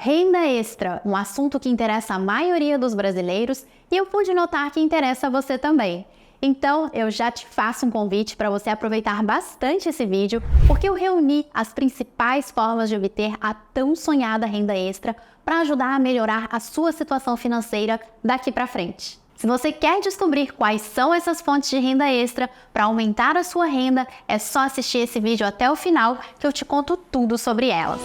Renda extra, um assunto que interessa a maioria dos brasileiros e eu pude notar que interessa a você também. Então, eu já te faço um convite para você aproveitar bastante esse vídeo, porque eu reuni as principais formas de obter a tão sonhada renda extra para ajudar a melhorar a sua situação financeira daqui para frente. Se você quer descobrir quais são essas fontes de renda extra para aumentar a sua renda, é só assistir esse vídeo até o final que eu te conto tudo sobre elas.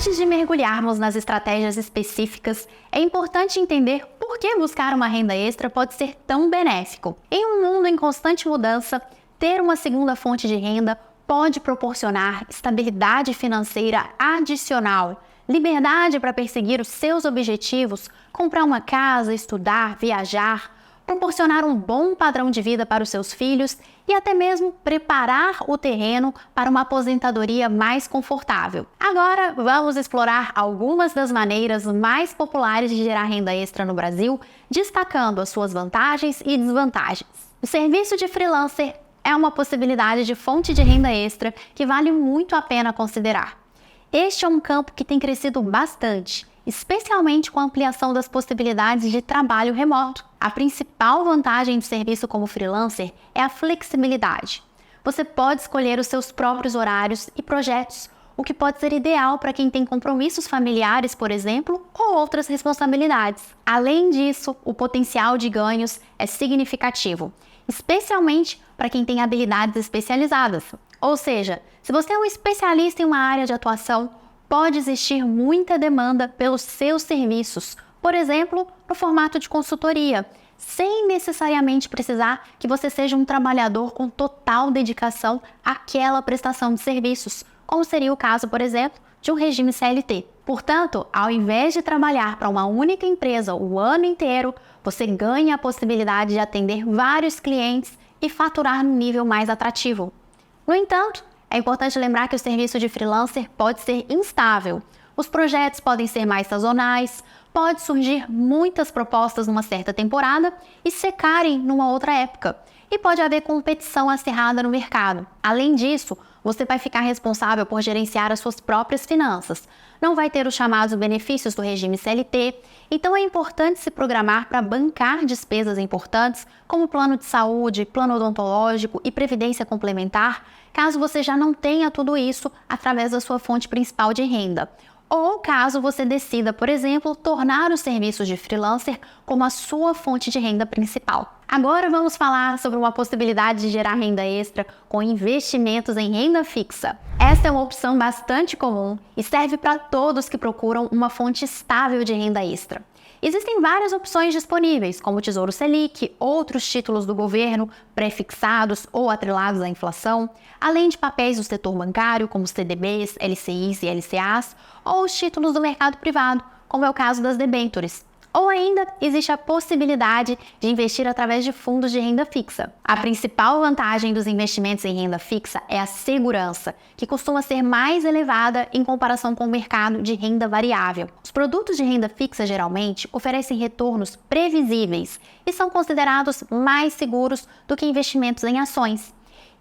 Antes de mergulharmos nas estratégias específicas, é importante entender por que buscar uma renda extra pode ser tão benéfico. Em um mundo em constante mudança, ter uma segunda fonte de renda pode proporcionar estabilidade financeira adicional, liberdade para perseguir os seus objetivos, comprar uma casa, estudar, viajar, proporcionar um bom padrão de vida para os seus filhos e até mesmo preparar o terreno para uma aposentadoria mais confortável. Agora, vamos explorar algumas das maneiras mais populares de gerar renda extra no Brasil, destacando as suas vantagens e desvantagens. O serviço de freelancer é uma possibilidade de fonte de renda extra que vale muito a pena considerar. Este é um campo que tem crescido bastante, especialmente com a ampliação das possibilidades de trabalho remoto. A principal vantagem do serviço como freelancer é a flexibilidade. Você pode escolher os seus próprios horários e projetos, o que pode ser ideal para quem tem compromissos familiares, por exemplo, ou outras responsabilidades. Além disso, o potencial de ganhos é significativo, especialmente para quem tem habilidades especializadas. Ou seja, se você é um especialista em uma área de atuação, pode existir muita demanda pelos seus serviços, por exemplo, no formato de consultoria, sem necessariamente precisar que você seja um trabalhador com total dedicação àquela prestação de serviços, como seria o caso, por exemplo, de um regime CLT. Portanto, ao invés de trabalhar para uma única empresa o ano inteiro, você ganha a possibilidade de atender vários clientes e faturar num nível mais atrativo. No entanto, é importante lembrar que o serviço de freelancer pode ser instável. Os projetos podem ser mais sazonais, pode surgir muitas propostas numa certa temporada e secarem numa outra época. E pode haver competição acirrada no mercado. Além disso, você vai ficar responsável por gerenciar as suas próprias finanças. Não vai ter os chamados benefícios do regime CLT, então é importante se programar para bancar despesas importantes, como plano de saúde, plano odontológico e previdência complementar, caso você já não tenha tudo isso através da sua fonte principal de renda. Ou caso você decida, por exemplo, tornar os serviços de freelancer como a sua fonte de renda principal. Agora vamos falar sobre uma possibilidade de gerar renda extra com investimentos em renda fixa. Esta é uma opção bastante comum e serve para todos que procuram uma fonte estável de renda extra. Existem várias opções disponíveis, como o Tesouro Selic, outros títulos do governo pré-fixados ou atrelados à inflação, além de papéis do setor bancário, como CDBs, LCIs e LCAs, ou os títulos do mercado privado, como é o caso das debêntures. Ou ainda, existe a possibilidade de investir através de fundos de renda fixa. A principal vantagem dos investimentos em renda fixa é a segurança, que costuma ser mais elevada em comparação com o mercado de renda variável. Os produtos de renda fixa geralmente oferecem retornos previsíveis e são considerados mais seguros do que investimentos em ações.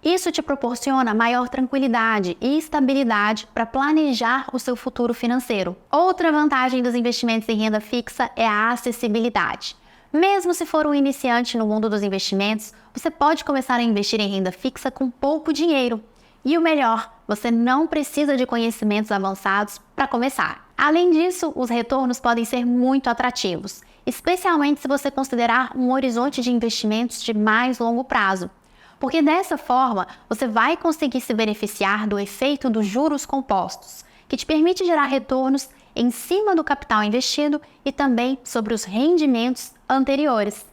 Isso te proporciona maior tranquilidade e estabilidade para planejar o seu futuro financeiro. Outra vantagem dos investimentos em renda fixa é a acessibilidade. Mesmo se for um iniciante no mundo dos investimentos, você pode começar a investir em renda fixa com pouco dinheiro. E o melhor, você não precisa de conhecimentos avançados para começar. Além disso, os retornos podem ser muito atrativos, especialmente se você considerar um horizonte de investimentos de mais longo prazo. Porque dessa forma, você vai conseguir se beneficiar do efeito dos juros compostos, que te permite gerar retornos em cima do capital investido e também sobre os rendimentos anteriores.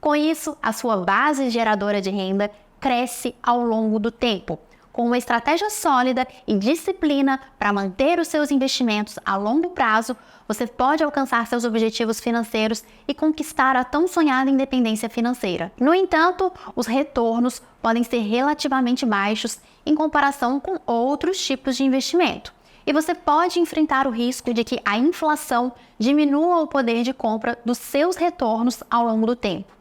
Com isso, a sua base geradora de renda cresce ao longo do tempo, com uma estratégia sólida e disciplina para manter os seus investimentos a longo prazo, você pode alcançar seus objetivos financeiros e conquistar a tão sonhada independência financeira. No entanto, os retornos podem ser relativamente baixos em comparação com outros tipos de investimento. E você pode enfrentar o risco de que a inflação diminua o poder de compra dos seus retornos ao longo do tempo.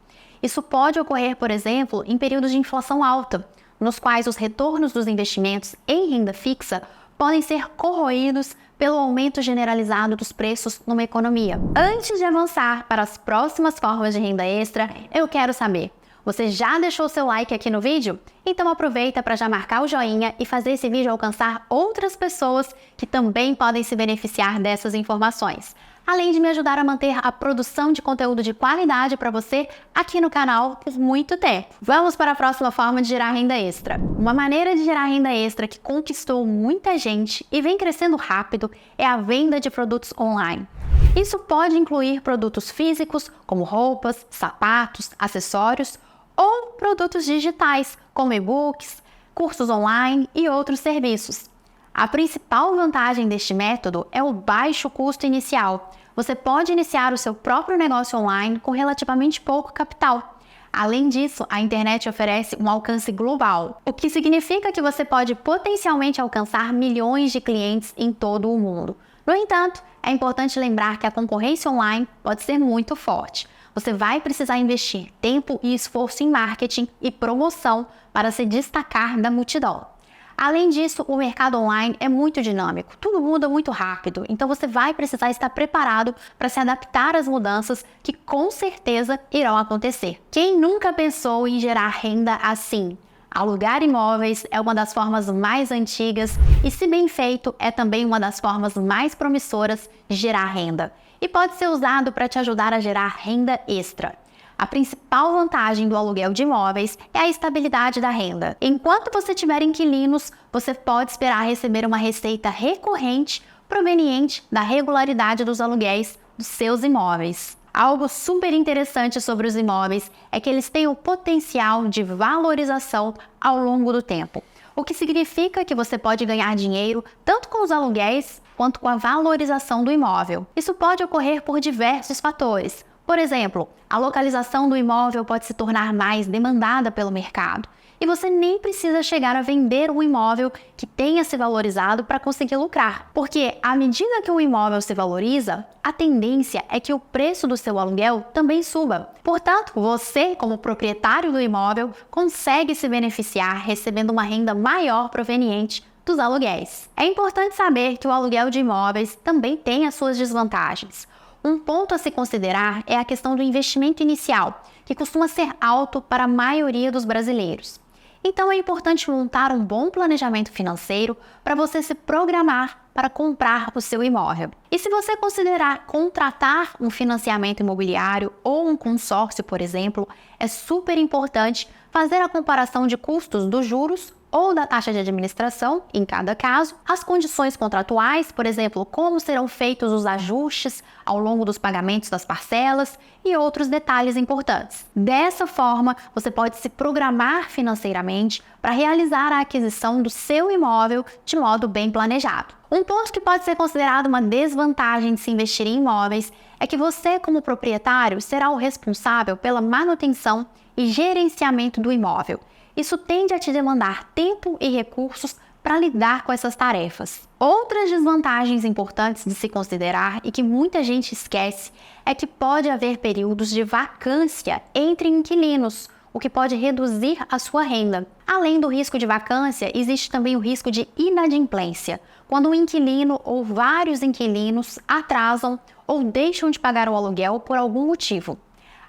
Isso pode ocorrer, por exemplo, em períodos de inflação alta, nos quais os retornos dos investimentos em renda fixa podem ser corroídos pelo aumento generalizado dos preços numa economia. Antes de avançar para as próximas formas de renda extra, eu quero saber: você já deixou seu like aqui no vídeo? Então aproveita para já marcar o joinha e fazer esse vídeo alcançar outras pessoas que também podem se beneficiar dessas informações, além de me ajudar a manter a produção de conteúdo de qualidade para você aqui no canal por muito tempo. Vamos para a próxima forma de gerar renda extra. Uma maneira de gerar renda extra que conquistou muita gente e vem crescendo rápido é a venda de produtos online. Isso pode incluir produtos físicos, como roupas, sapatos, acessórios, ou produtos digitais, como e-books, cursos online e outros serviços. A principal vantagem deste método é o baixo custo inicial. Você pode iniciar o seu próprio negócio online com relativamente pouco capital. Além disso, a internet oferece um alcance global, o que significa que você pode potencialmente alcançar milhões de clientes em todo o mundo. No entanto, é importante lembrar que a concorrência online pode ser muito forte. Você vai precisar investir tempo e esforço em marketing e promoção para se destacar da multidão. Além disso, o mercado online é muito dinâmico, tudo muda muito rápido, então você vai precisar estar preparado para se adaptar às mudanças que com certeza irão acontecer. Quem nunca pensou em gerar renda assim? Alugar imóveis é uma das formas mais antigas e, se bem feito, é também uma das formas mais promissoras de gerar renda. E pode ser usado para te ajudar a gerar renda extra. A principal vantagem do aluguel de imóveis é a estabilidade da renda. Enquanto você tiver inquilinos, você pode esperar receber uma receita recorrente proveniente da regularidade dos aluguéis dos seus imóveis. Algo super interessante sobre os imóveis é que eles têm o potencial de valorização ao longo do tempo, o que significa que você pode ganhar dinheiro tanto com os aluguéis quanto com a valorização do imóvel. Isso pode ocorrer por diversos fatores. Por exemplo, a localização do imóvel pode se tornar mais demandada pelo mercado e você nem precisa chegar a vender um imóvel que tenha se valorizado para conseguir lucrar, porque à medida que o imóvel se valoriza, a tendência é que o preço do seu aluguel também suba. Portanto, você, como proprietário do imóvel, consegue se beneficiar recebendo uma renda maior proveniente dos aluguéis. É importante saber que o aluguel de imóveis também tem as suas desvantagens. Um ponto a se considerar é a questão do investimento inicial, que costuma ser alto para a maioria dos brasileiros. Então é importante montar um bom planejamento financeiro para você se programar para comprar o seu imóvel. E se você considerar contratar um financiamento imobiliário ou um consórcio, por exemplo, é super importante fazer a comparação de custos dos juros ou da taxa de administração, em cada caso, as condições contratuais, por exemplo, como serão feitos os ajustes ao longo dos pagamentos das parcelas e outros detalhes importantes. Dessa forma, você pode se programar financeiramente para realizar a aquisição do seu imóvel de modo bem planejado. Um ponto que pode ser considerado uma desvantagem de se investir em imóveis é que você, como proprietário, será o responsável pela manutenção e gerenciamento do imóvel. Isso tende a te demandar tempo e recursos para lidar com essas tarefas. Outras desvantagens importantes de se considerar e que muita gente esquece é que pode haver períodos de vacância entre inquilinos, o que pode reduzir a sua renda. Além do risco de vacância, existe também o risco de inadimplência, quando um inquilino ou vários inquilinos atrasam ou deixam de pagar o aluguel por algum motivo.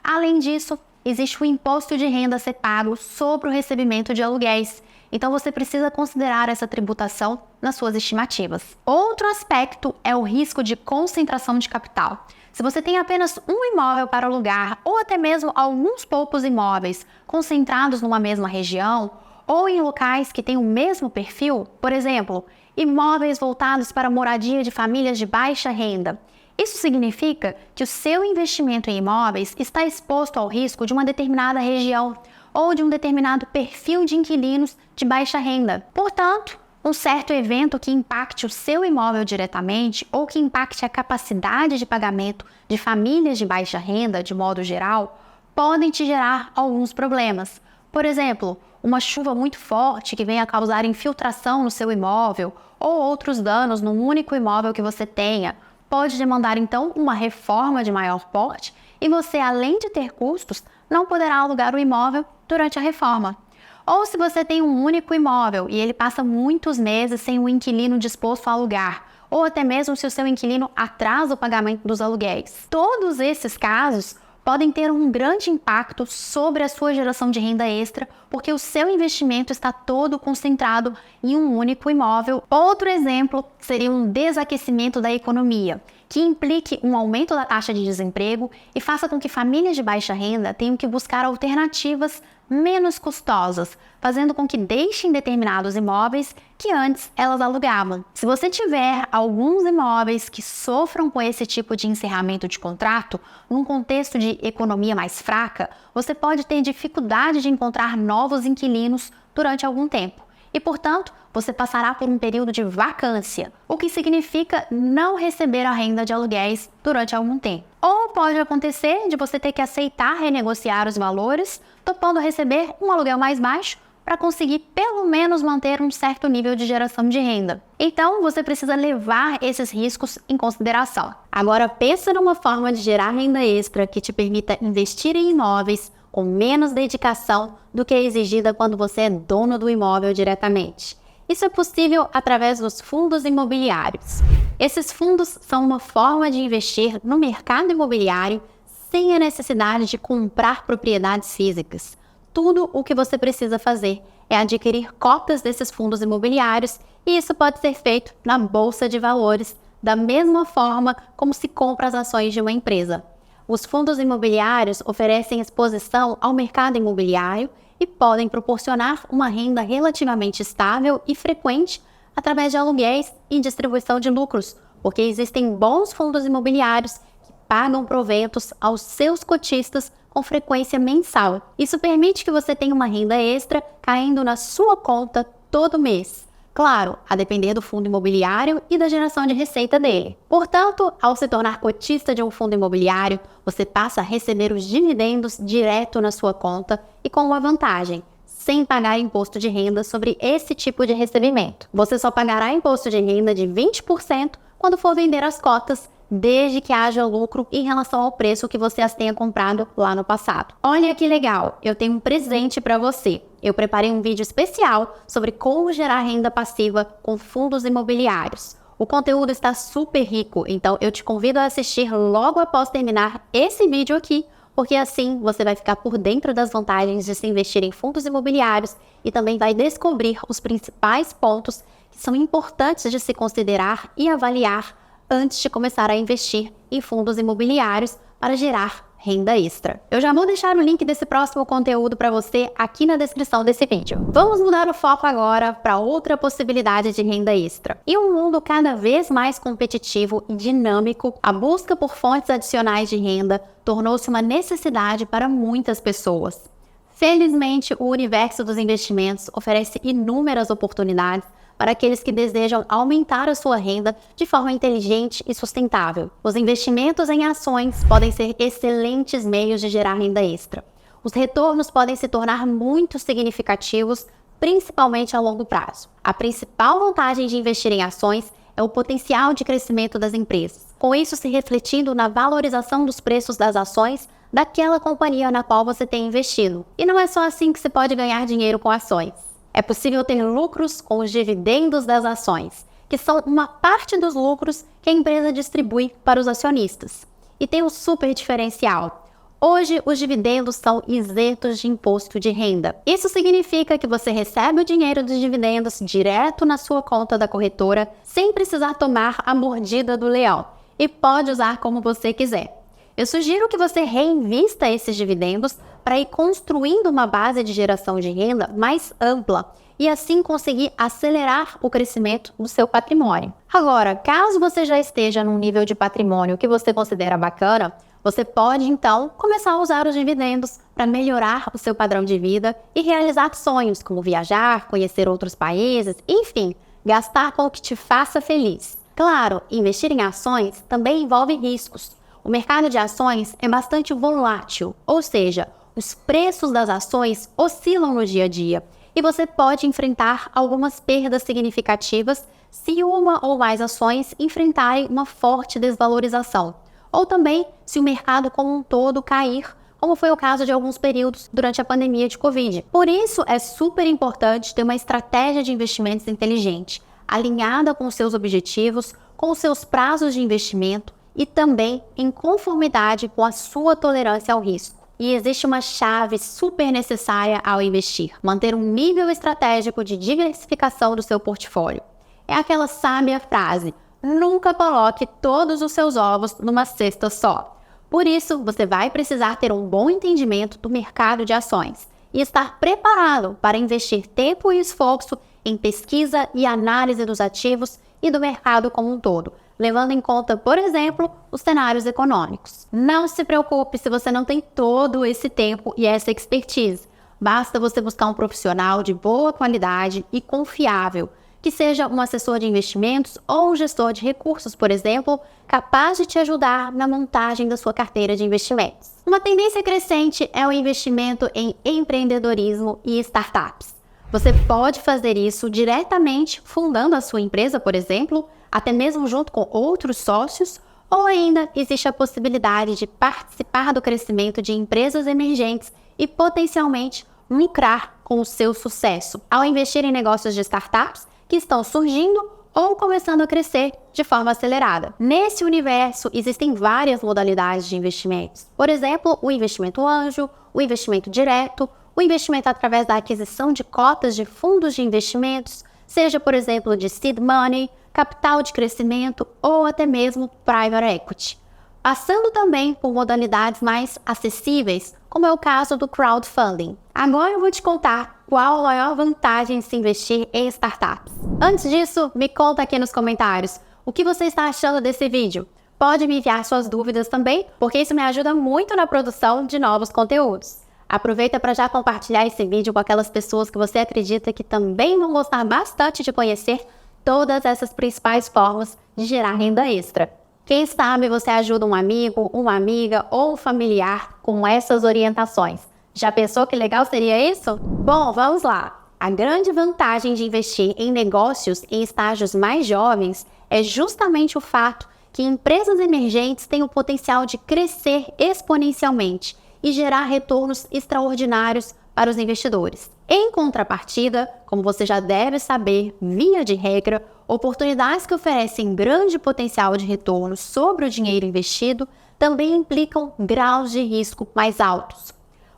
Além disso, existe o imposto de renda a ser pago sobre o recebimento de aluguéis. Então você precisa considerar essa tributação nas suas estimativas. Outro aspecto é o risco de concentração de capital. Se você tem apenas um imóvel para alugar ou até mesmo alguns poucos imóveis concentrados numa mesma região ou em locais que têm o mesmo perfil, por exemplo, imóveis voltados para moradia de famílias de baixa renda, isso significa que o seu investimento em imóveis está exposto ao risco de uma determinada região ou de um determinado perfil de inquilinos de baixa renda. Portanto, um certo evento que impacte o seu imóvel diretamente ou que impacte a capacidade de pagamento de famílias de baixa renda, de modo geral, podem te gerar alguns problemas. Por exemplo, uma chuva muito forte que venha causar infiltração no seu imóvel ou outros danos no único imóvel que você tenha, pode demandar então uma reforma de maior porte e você, além de ter custos, não poderá alugar o imóvel durante a reforma. Ou se você tem um único imóvel e ele passa muitos meses sem um inquilino disposto a alugar, ou até mesmo se o seu inquilino atrasa o pagamento dos aluguéis. Todos esses casos podem ter um grande impacto sobre a sua geração de renda extra, porque o seu investimento está todo concentrado em um único imóvel. Outro exemplo seria um desaquecimento da economia, que implique um aumento da taxa de desemprego e faça com que famílias de baixa renda tenham que buscar alternativas menos custosas, fazendo com que deixem determinados imóveis que antes elas alugavam. Se você tiver alguns imóveis que sofram com esse tipo de encerramento de contrato, num contexto de economia mais fraca, você pode ter dificuldade de encontrar novos inquilinos durante algum tempo. E, portanto, você passará por um período de vacância, o que significa não receber a renda de aluguéis durante algum tempo. Ou pode acontecer de você ter que aceitar renegociar os valores, topando receber um aluguel mais baixo para conseguir pelo menos manter um certo nível de geração de renda. Então, você precisa levar esses riscos em consideração. Agora, pensa numa forma de gerar renda extra que te permita investir em imóveis com menos dedicação do que é exigida quando você é dono do imóvel diretamente. Isso é possível através dos fundos imobiliários. Esses fundos são uma forma de investir no mercado imobiliário sem a necessidade de comprar propriedades físicas. Tudo o que você precisa fazer é adquirir cotas desses fundos imobiliários e isso pode ser feito na Bolsa de Valores, da mesma forma como se compra as ações de uma empresa. Os fundos imobiliários oferecem exposição ao mercado imobiliário e podem proporcionar uma renda relativamente estável e frequente através de aluguéis e distribuição de lucros, porque existem bons fundos imobiliários que pagam proventos aos seus cotistas com frequência mensal. Isso permite que você tenha uma renda extra caindo na sua conta todo mês. Claro, a depender do fundo imobiliário e da geração de receita dele. Portanto, ao se tornar cotista de um fundo imobiliário, você passa a receber os dividendos direto na sua conta e com uma vantagem, sem pagar imposto de renda sobre esse tipo de recebimento. Você só pagará imposto de renda de 20% quando for vender as cotas, desde que haja lucro em relação ao preço que você as tenha comprado lá no passado. Olha que legal, eu tenho um presente para você. Eu preparei um vídeo especial sobre como gerar renda passiva com fundos imobiliários. O conteúdo está super rico, então eu te convido a assistir logo após terminar esse vídeo aqui, porque assim você vai ficar por dentro das vantagens de se investir em fundos imobiliários e também vai descobrir os principais pontos que são importantes de se considerar e avaliar antes de começar a investir em fundos imobiliários para gerar renda extra. Eu já vou deixar o link desse próximo conteúdo para você aqui na descrição desse vídeo. Vamos mudar o foco agora para outra possibilidade de renda extra. Em um mundo cada vez mais competitivo e dinâmico, a busca por fontes adicionais de renda tornou-se uma necessidade para muitas pessoas. Felizmente, o universo dos investimentos oferece inúmeras oportunidades para aqueles que desejam aumentar a sua renda de forma inteligente e sustentável. Os investimentos em ações podem ser excelentes meios de gerar renda extra. Os retornos podem se tornar muito significativos, principalmente a longo prazo. A principal vantagem de investir em ações é o potencial de crescimento das empresas, com isso se refletindo na valorização dos preços das ações daquela companhia na qual você tem investido. E não é só assim que se pode ganhar dinheiro com ações. É possível ter lucros com os dividendos das ações, que são uma parte dos lucros que a empresa distribui para os acionistas. E tem um super diferencial. Hoje, os dividendos são isentos de imposto de renda. Isso significa que você recebe o dinheiro dos dividendos direto na sua conta da corretora, sem precisar tomar a mordida do leão, e pode usar como você quiser. Eu sugiro que você reinvista esses dividendos para ir construindo uma base de geração de renda mais ampla e assim conseguir acelerar o crescimento do seu patrimônio. Agora, caso você já esteja num nível de patrimônio que você considera bacana, você pode então começar a usar os dividendos para melhorar o seu padrão de vida e realizar sonhos como viajar, conhecer outros países, enfim, gastar com o que te faça feliz. Claro, investir em ações também envolve riscos. O mercado de ações é bastante volátil, ou seja, os preços das ações oscilam no dia a dia e você pode enfrentar algumas perdas significativas se uma ou mais ações enfrentarem uma forte desvalorização. ou também se o mercado como um todo cair, como foi o caso de alguns períodos durante a pandemia de Covid. Por isso, é super importante ter uma estratégia de investimentos inteligente, alinhada com os seus objetivos, com os seus prazos de investimento e também em conformidade com a sua tolerância ao risco. E existe uma chave super necessária ao investir: manter um nível estratégico de diversificação do seu portfólio. É aquela sábia frase: nunca coloque todos os seus ovos numa cesta só. Por isso, você vai precisar ter um bom entendimento do mercado de ações e estar preparado para investir tempo e esforço em pesquisa e análise dos ativos e do mercado como um todo, levando em conta, por exemplo, os cenários econômicos. Não se preocupe se você não tem todo esse tempo e essa expertise. Basta você buscar um profissional de boa qualidade e confiável, que seja um assessor de investimentos ou um gestor de recursos, por exemplo, capaz de te ajudar na montagem da sua carteira de investimentos. Uma tendência crescente é o investimento em empreendedorismo e startups. Você pode fazer isso diretamente fundando a sua empresa, por exemplo, até mesmo junto com outros sócios, ou ainda existe a possibilidade de participar do crescimento de empresas emergentes e potencialmente lucrar com o seu sucesso, ao investir em negócios de startups que estão surgindo ou começando a crescer de forma acelerada. Nesse universo, existem várias modalidades de investimentos. Por exemplo, o investimento anjo, o investimento direto, o investimento através da aquisição de cotas de fundos de investimentos, seja, por exemplo, de seed money, capital de crescimento ou até mesmo private equity. Passando também por modalidades mais acessíveis, como é o caso do crowdfunding. Agora eu vou te contar qual a maior vantagem de se investir em startups. Antes disso, me conta aqui nos comentários o que você está achando desse vídeo. Pode me enviar suas dúvidas também, porque isso me ajuda muito na produção de novos conteúdos. Aproveita para já compartilhar esse vídeo com aquelas pessoas que você acredita que também vão gostar bastante de conhecer todas essas principais formas de gerar renda extra. Quem sabe você ajuda um amigo, uma amiga ou um familiar com essas orientações. Já pensou que legal seria isso? Bom, vamos lá! A grande vantagem de investir em negócios em estágios mais jovens é justamente o fato que empresas emergentes têm o potencial de crescer exponencialmente e gerar retornos extraordinários para os investidores. Em contrapartida, como você já deve saber, via de regra, oportunidades que oferecem grande potencial de retorno sobre o dinheiro investido também implicam graus de risco mais altos.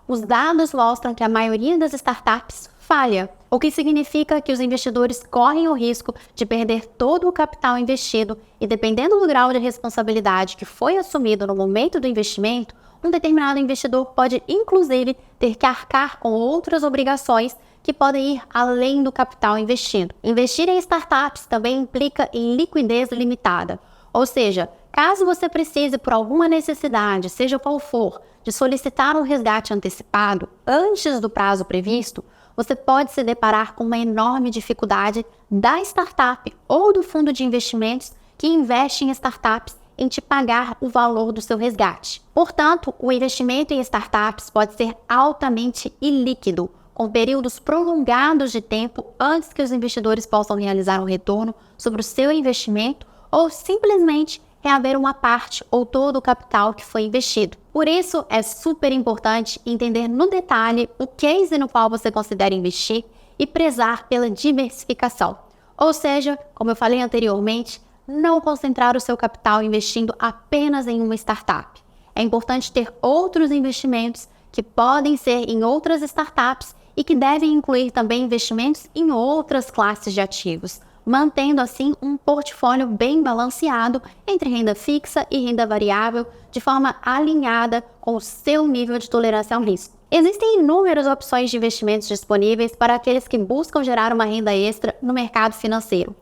Os dados mostram que a maioria das startups falha, o que significa que os investidores correm o risco de perder todo o capital investido e, dependendo do grau de responsabilidade que foi assumido no momento do investimento, um determinado investidor pode, inclusive, ter que arcar com outras obrigações que podem ir além do capital investido. Investir em startups também implica em liquidez limitada, ou seja, caso você precise por alguma necessidade, seja qual for, de solicitar um resgate antecipado antes do prazo previsto, você pode se deparar com uma enorme dificuldade da startup ou do fundo de investimentos que investe em startups em te pagar o valor do seu resgate. Portanto, o investimento em startups pode ser altamente ilíquido, com períodos prolongados de tempo antes que os investidores possam realizar um retorno sobre o seu investimento ou simplesmente reaver uma parte ou todo o capital que foi investido. Por isso, é super importante entender no detalhe o case no qual você considera investir e prezar pela diversificação. Ou seja, como eu falei anteriormente, não concentrar o seu capital investindo apenas em uma startup. É importante ter outros investimentos que podem ser em outras startups e que devem incluir também investimentos em outras classes de ativos, mantendo assim um portfólio bem balanceado entre renda fixa e renda variável, de forma alinhada com o seu nível de tolerância ao risco. Existem inúmeras opções de investimentos disponíveis para aqueles que buscam gerar uma renda extra no mercado financeiro.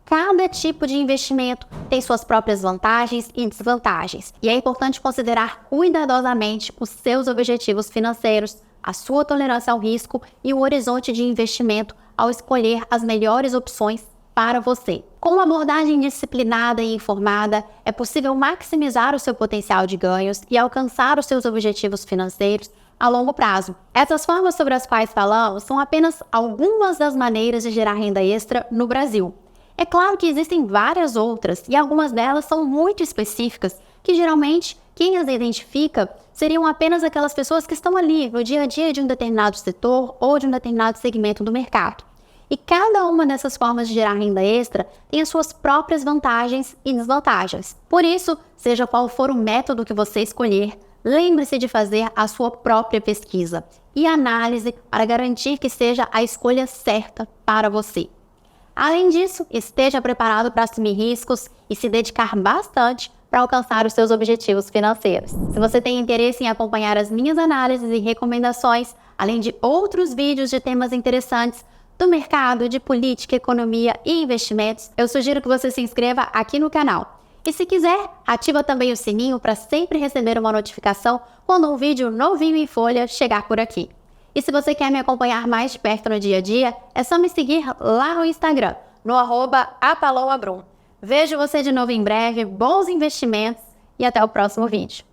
Cada tipo de investimento tem suas próprias vantagens e desvantagens, e é importante considerar cuidadosamente os seus objetivos financeiros, a sua tolerância ao risco e o horizonte de investimento ao escolher as melhores opções para você. Com uma abordagem disciplinada e informada, é possível maximizar o seu potencial de ganhos e alcançar os seus objetivos financeiros a longo prazo. Essas formas sobre as quais falamos são apenas algumas das maneiras de gerar renda extra no Brasil. É claro que existem várias outras e algumas delas são muito específicas que geralmente quem as identifica seriam apenas aquelas pessoas que estão ali no dia a dia de um determinado setor ou de um determinado segmento do mercado. E cada uma dessas formas de gerar renda extra tem as suas próprias vantagens e desvantagens. Por isso, seja qual for o método que você escolher, lembre-se de fazer a sua própria pesquisa e análise para garantir que seja a escolha certa para você. Além disso, esteja preparado para assumir riscos e se dedicar bastante para alcançar os seus objetivos financeiros. Se você tem interesse em acompanhar as minhas análises e recomendações, além de outros vídeos de temas interessantes do mercado, de política, economia e investimentos, eu sugiro que você se inscreva aqui no canal. E se quiser, ativa também o sininho para sempre receber uma notificação quando um vídeo novinho em folha chegar por aqui. E se você quer me acompanhar mais de perto no dia a dia, é só me seguir lá no Instagram, no @apaloabrum. Vejo você de novo em breve, bons investimentos e até o próximo vídeo.